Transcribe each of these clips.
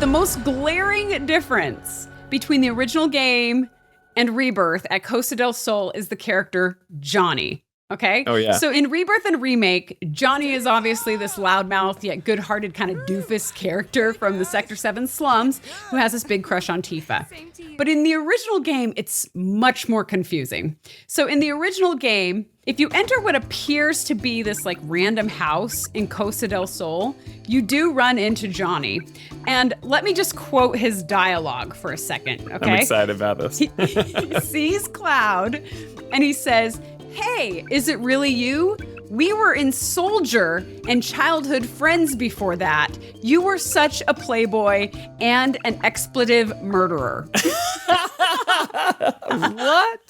the most glaring difference between the original game and Rebirth at Costa del Sol is the character Johnny. Okay? Oh, yeah. So in Rebirth and Remake, Johnny is obviously this loudmouth yet good-hearted kind of doofus character from the Sector 7 slums who has this big crush on Tifa. But in the original game, it's much more confusing. So in the original game, if you enter what appears to be this like random house in Costa del Sol, you do run into Johnny. And let me just quote his dialogue for a second, okay? I'm excited about this. He sees Cloud and he says, "Hey, is it really you? We were in Soldier and childhood friends before that. You were such a playboy and an expletive murderer." What?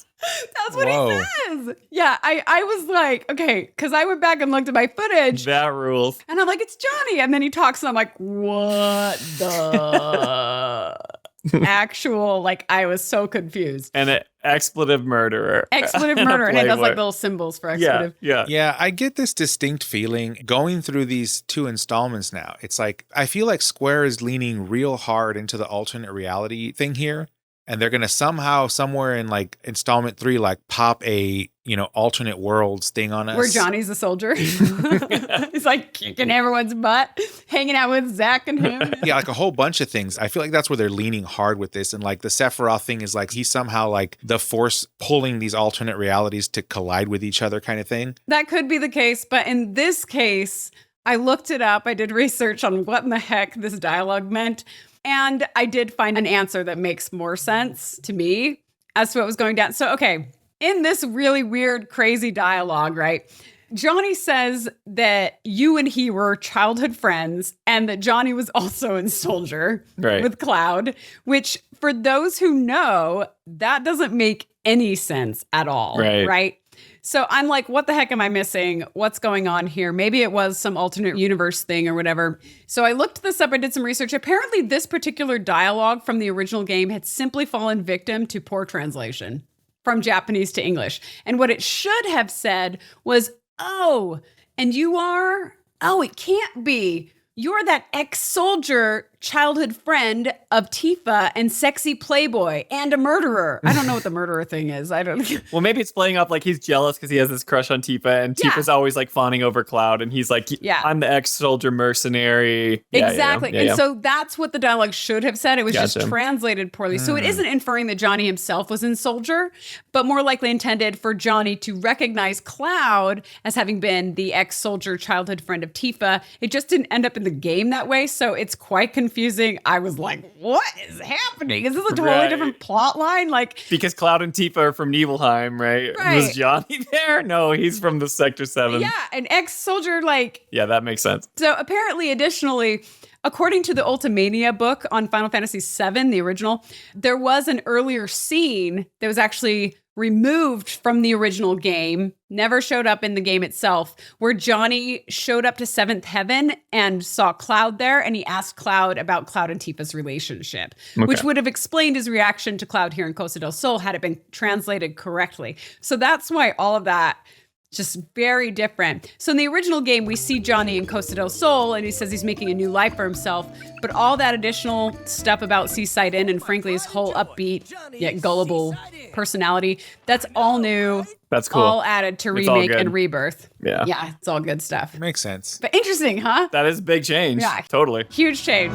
That's what he says. Yeah, I was like, okay, because I went back and looked at my footage. That rules. And I'm like, it's Johnny. And then he talks and I'm like, what the actual, like, I was so confused. And an expletive murderer. Expletive murderer. And it does like little symbols for expletive. Yeah, I get this distinct feeling going through these 2 installments now. It's like, I feel like Square is leaning real hard into the alternate reality thing here. And they're going to somehow, somewhere in like installment 3, like pop a, alternate worlds thing on us. Where Johnny's a soldier. He's like kicking everyone's butt, hanging out with Zach and him. Yeah, like a whole bunch of things. I feel like that's where they're leaning hard with this. And like the Sephiroth thing is like, he's somehow like the force pulling these alternate realities to collide with each other kind of thing. That could be the case. But in this case, I looked it up. I did research on what in the heck this dialogue meant. And I did find an answer that makes more sense to me as to what was going down. So, okay, in this really weird, crazy dialogue, right? Johnny says that you and he were childhood friends and that Johnny was also in Soldier with Cloud, which for those who know, that doesn't make any sense at all, right? So I'm like, what the heck am I missing? What's going on here? Maybe it was some alternate universe thing or whatever. So I looked this up. I did some research. Apparently, this particular dialogue from the original game had simply fallen victim to poor translation from Japanese to English. And what it should have said was, "Oh, and you are? Oh, it can't be. You're that ex-soldier childhood friend of Tifa and sexy playboy and a murderer." I don't know what the murderer thing is. I don't. Well, maybe it's playing up like he's jealous because he has this crush on Tifa and Tifa's always like fawning over Cloud and he's like, I'm the ex-soldier mercenary. Exactly. So that's what the dialogue should have said. It was just translated poorly. So it isn't inferring that Johnny himself was in Soldier, but more likely intended for Johnny to recognize Cloud as having been the ex-soldier childhood friend of Tifa. It just didn't end up in the game that way. So it's quite confusing. I was like, what is happening? Is this a totally different plot line? Like, because Cloud and Tifa are from Nibelheim, right? Was Johnny there? No, he's from the Sector 7. Yeah, an ex-soldier, like... Yeah, that makes sense. So apparently, additionally, according to the Ultimania book on Final Fantasy VII, the original, there was an earlier scene that was actually removed from the original game, never showed up in the game itself, where Johnny showed up to Seventh Heaven and saw Cloud there, and he asked Cloud about Cloud and Tifa's relationship, which would have explained his reaction to Cloud here in Costa del Sol had it been translated correctly. So that's why all of that just very different. So in the original game, we see Johnny in Costa del Sol, and he says he's making a new life for himself. But all that additional stuff about Seaside Inn and frankly his whole upbeat yet gullible personality, that's all new. That's cool. All added to Remake and Rebirth. Yeah, it's all good stuff. Makes sense. But interesting, huh? That is a big change. Yeah. Totally. Huge change.